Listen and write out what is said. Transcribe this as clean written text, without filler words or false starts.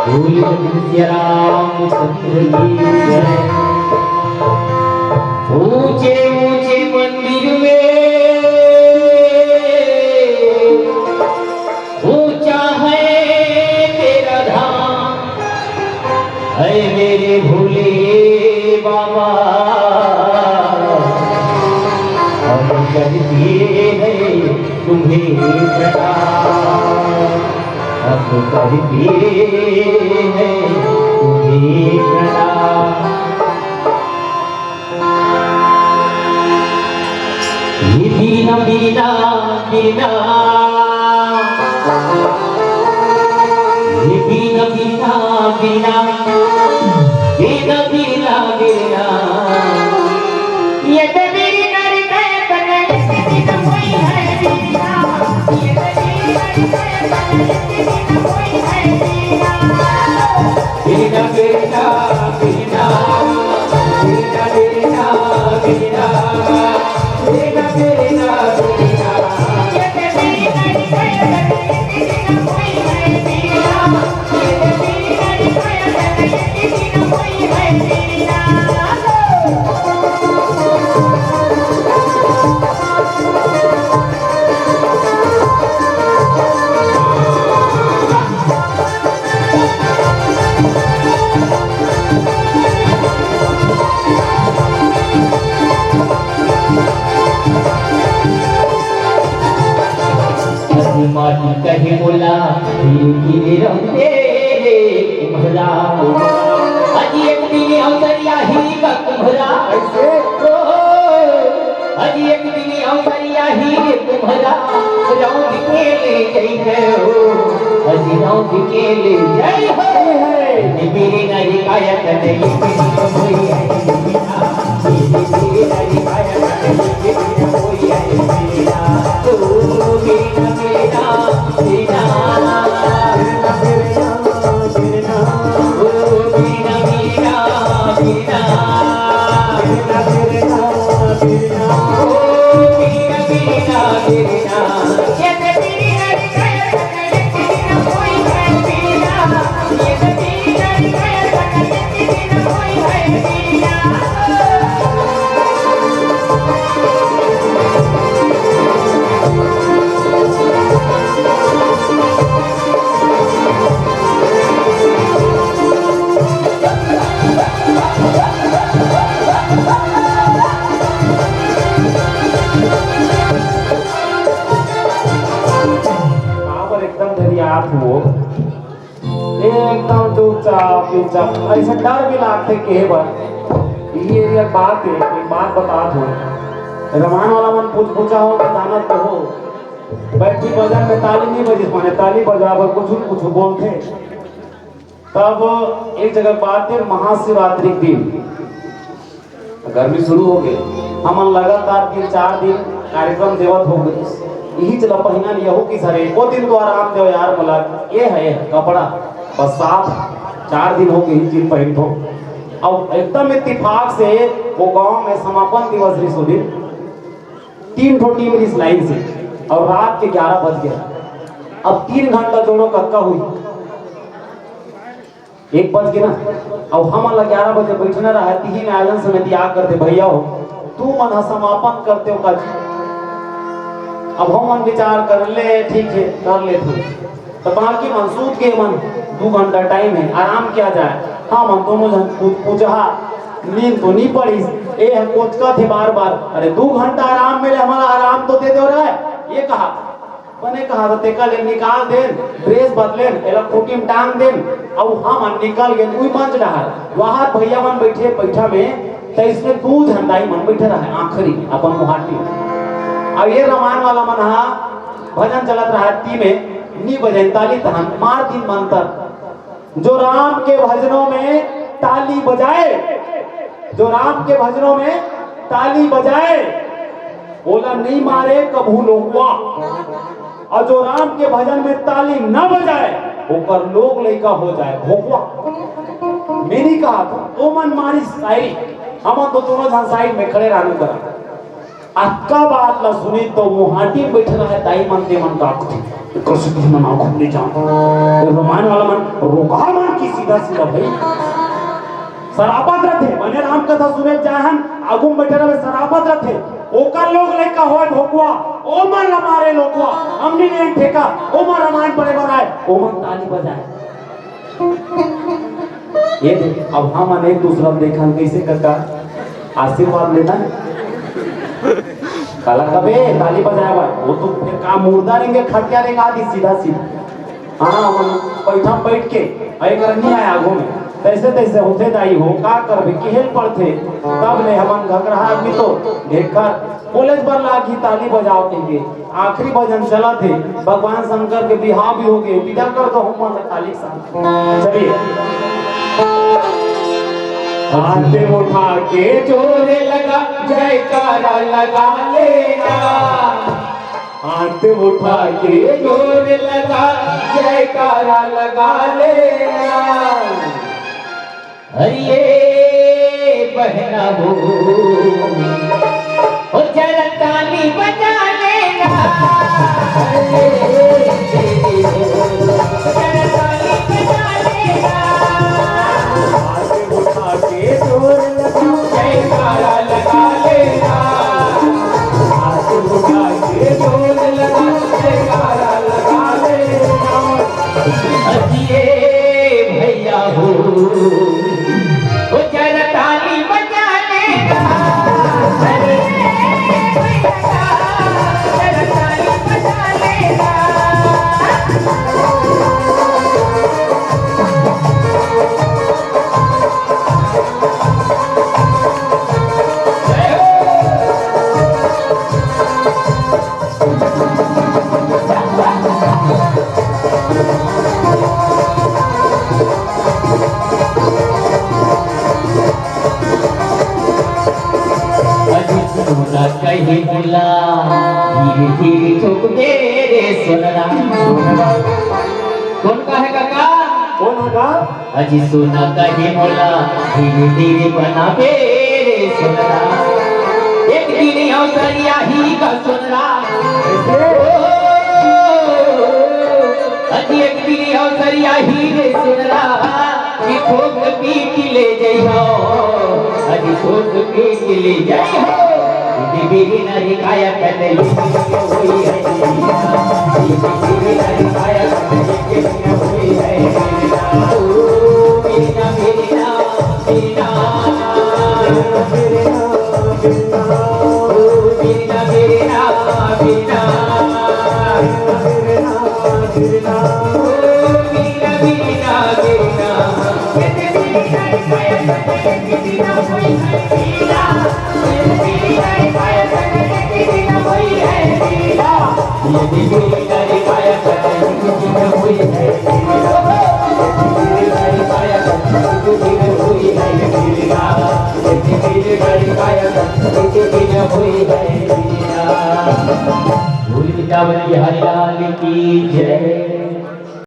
बोलिए सिया रामचंद्र की जय। ऊंचे ऊंचे मंदिर में ऊंचा है तेरा धाम, है मेरे भोले बाबा। हम करते हैं तुम्हें प्रणाम, हम करते हैं तुम्हें प्रणाम। ये बीना बीना बीना, ये बीना बीना बीना, बीना बीना बीना, ये तो बीना रे गए बने बिना कोई है बीना, ये तो बीना रे गए बने बिना कोई है बीना। बीना बीना बीना, बीना बीना बीना, बीना बीना बीना, ये तो बीना रे गए बने बिना कोई है बीना, ये तो बीना रे गए बने बिना कोई है बीना। माटी कहे बोला धीरे रमते कुम्हरा, अजी एक दिन अवतरिया ही का कुम्हरा, अजी एक दिन अवतरिया ही कुम्हरा, रौद के ले जय हो, अजी रौद के ले जय हो। मेरी नई काया कने ये कोई है बिना, मेरी नई काया कने ये कोई है बिना, तो बिना बिना बिना बिना बिना, ओ बिना बिना बिना बिना बिना बिना, ओ बिना बिना बिना, ये तेरी नई काया कने ये कोई है बिना, ये तेरी नई काया कने ये कोई है बिना। हो एकदम चुपचाप चुपचाप, ऐसे डर भी लागते के ये बात है। एक बात बता दो, रमान वाला मन पूछ पूछा हो बताना तो हो, बैठी बाजार में ताली नहीं बजी, माने ताली बजावर कुछ बोलते। तब एक जगह बात है, महाशिवरात्रि के दिन गर्मी शुरू हो गई, हम लगातार 3-4 दिन कार्यक्रम देवत हो गए। यही चला पहिना लिया हो कि सरे वो दिन तो आराम दो यार, मला ये है कपड़ा बस 7-4 दिन हो गए ही चीज पहन तो। अब एकदम इत्तेफाक से वो गांव में समापन दिवस रिस हो दिन 3 ठो टीम रिस लाइन से, और रात के 11 बज गया। अब 3 घंटा दोनों कक्का हुई, 1 बज गया ना। अब हम 11 बजे बैठना रहा, तीन में आयोजन समिति आ करते भैया हो तू मन समापन करते हो का जी। अब हम मन विचार कर ले, ठीक है कर ले तू, तो बाकी मन सूत के मन 2 घंटा टाइम है, आराम किया जाए। हाँ मन दोनों जन पूछा नींद तो नहीं पड़ी, ए हम कोचका थे बार बार, अरे 2 घंटा आराम मिले, हमारा आराम तो दे दो रहा है। ये कहा बने कहा तो तेका ले निकाल देन, ड्रेस बदलेन, एला खूटी में टांग देन, अब हम निकाल गए कोई मंच रहा वहां भैया मन बैठे बैठा में, तो इसमें 2 झंडाई मन बैठे रहा आखिरी अपन मुहाटी। अब ये रमान वाला मन हा भजन चलत रहा ती में नी बजन ताली तहन मार दिन मंतर, जो राम के भजनों में ताली बजाए, जो राम के भजनों में ताली बजाए, बोला नहीं मारे कभू लोगवा, और जो राम के भजन में ताली न बजाए होकर लोग लइका हो जाए भोगवा। मैंने कहा तो मन मारी शायरी, हम तो दोनों जन साइड में खड़े रहने करा। अक्का बात ला सुनी तो मुहाटी में बैठे रहा दाई मन ते मन का कृष्ण मन आंखों ले जाओ, रोमान वाला मन रोका मन की सीधा सीधा भाई शराबत रथे मने राम कथा सुने जाहन आगुम बैठे रहे शराबत रथे ओकर लोग लेका होय भोकवा ओ मन मारे लोकवा हमनी ने ठेका ओ मन रामायण पढ़े बनाए ओ मन ताली बजाए ये देख अब हम एक दूसरा देखा कैसे करता आशीर्वाद लेना काला कबे ताली बजाया भाई वो तो फिर काम मुर्दा रहेंगे खटिया रहेंगे आदि सीधा सीधा हाँ मन बैठा बैठ के एक नहीं आया आगू में तैसे तैसे होते दाई हो का करबे केहल पड़थे तब ले हमन घगरा आदमी तो देखकर कॉलेज पर लागी ताली बजाओ के आखिरी भजन चला थे भगवान शंकर के बिहाव भी हो गए विदा कर दो हम मन ताली साथ चलिए हाथ उठा के जोर लगा जयकारा लगा लेना हाथ उठा के जोर लगा जयकारा लगा लेना हरिये बहना हो जरा ताली बजा लेना जरा ताली बजा लेना हाथ उठा के जोर लगा जयकारा लगा लेना हाथ उठा के जोर लगा जयकारा लगा लेना हरिये भैया हो जरा ताली बजा लेना जरा ताली बजा लेना कहीं बोला धीरे धीरे ठोक दे रे सोना कौन का है काका कौन होगा अजी सोना कहीं बोला धीरे धीरे बना बे रे सोना एक दिन अवसरिया ही का सोना अजी एक दिन अवसरिया ही रे सोना कि ठोक पीट ले जाइयो अजी ठोक पीट ले जाइयो बीबी नरी काया पहले हुई है बीबी नरी काया पहले हुई है बीना बीना बीना बीना बीना बीना हरिलाल की जय।